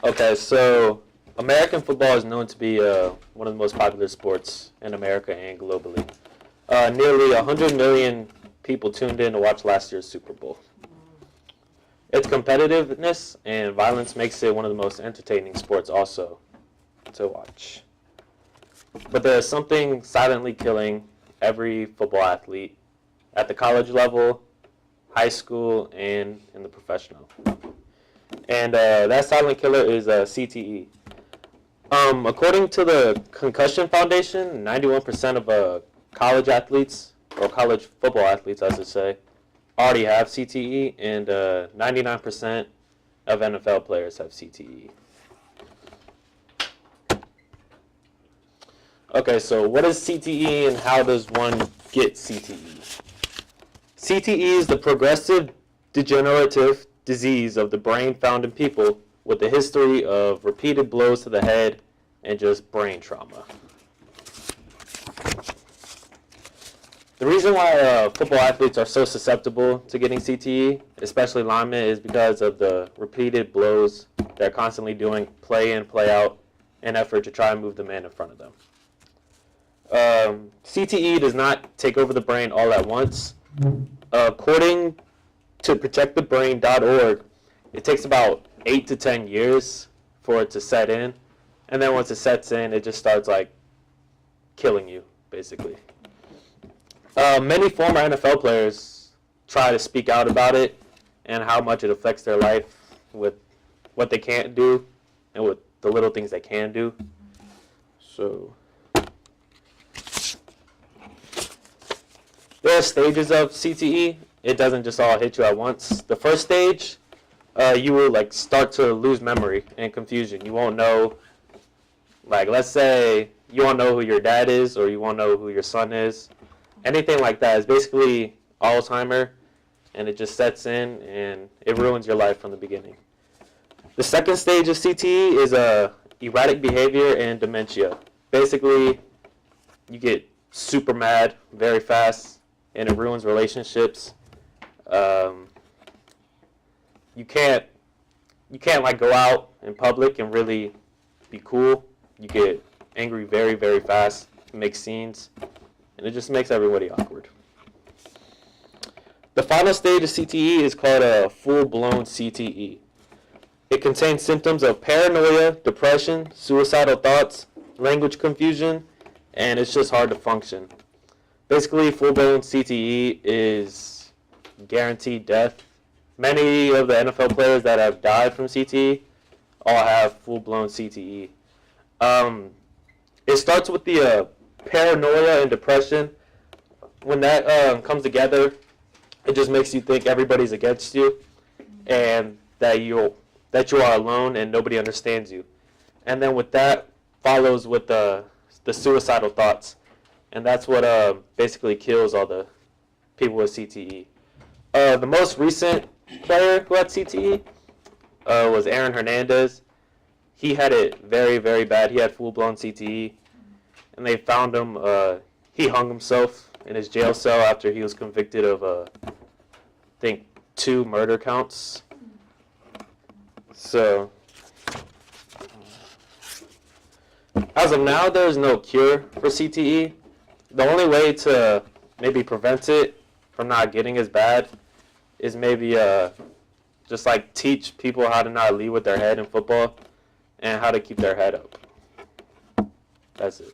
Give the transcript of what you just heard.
Okay, so American football is known to be one of the most popular sports in America and globally. Nearly 100 million people tuned in to watch last year's Super Bowl. Its competitiveness and violence makes it one of the most entertaining sports also to watch. But there is something silently killing every football athlete at the college level, high school, and in the professional. And that silent killer is CTE. According to the Concussion Foundation, 91% of college athletes, or college football athletes, I should say, already have CTE, and 99% of NFL players have CTE. Okay, so what is CTE and how does one get CTE? CTE is the progressive degenerative disease of the brain found in people with a history of repeated blows to the head and just brain trauma. The reason why football athletes are so susceptible to getting CTE, especially linemen, is because of the repeated blows they're constantly doing play in, play out, in an effort to try and move the man in front of them. CTE does not take over the brain all at once. According to protectthebrain.org, it takes about 8 to 10 years for it to set in. And then once it sets in, it just starts like killing you, basically. Many former NFL players try to speak out about it and how much it affects their life with what they can't do and with the little things they can do. So there are stages of CTE. It doesn't just all hit you at once. The first stage, you will like start to lose memory and confusion. You won't know, like let's say you won't know who your dad is or you won't know who your son is. Anything like that is basically Alzheimer, and it just sets in and it ruins your life from the beginning. The second stage of CTE is erratic behavior and dementia. Basically, you get super mad very fast, and it ruins relationships. You can't like go out in public and really be cool. You get angry very, very fast, make scenes, and it just makes everybody awkward. The final stage of CTE is called a full-blown CTE. It contains symptoms of paranoia, depression, suicidal thoughts, language confusion, and it's just hard to function. Basically, full-blown CTE is guaranteed death. Many of the NFL players that have died from CTE all have full-blown CTE. It starts with the paranoia and depression. When that comes together, it just makes you think everybody's against you and that you are alone and nobody understands you. And then with that follows with the suicidal thoughts. And that's what basically kills all the people with CTE. The most recent player who had CTE was Aaron Hernandez. He had it very, very bad. He had full-blown CTE. And they found him, he hung himself in his jail cell after he was convicted of, I think, 2 murder counts. So, as of now, there's no cure for CTE. The only way to maybe prevent it from not getting as bad is maybe just like teach people how to not lead with their head in football and how to keep their head up. That's it.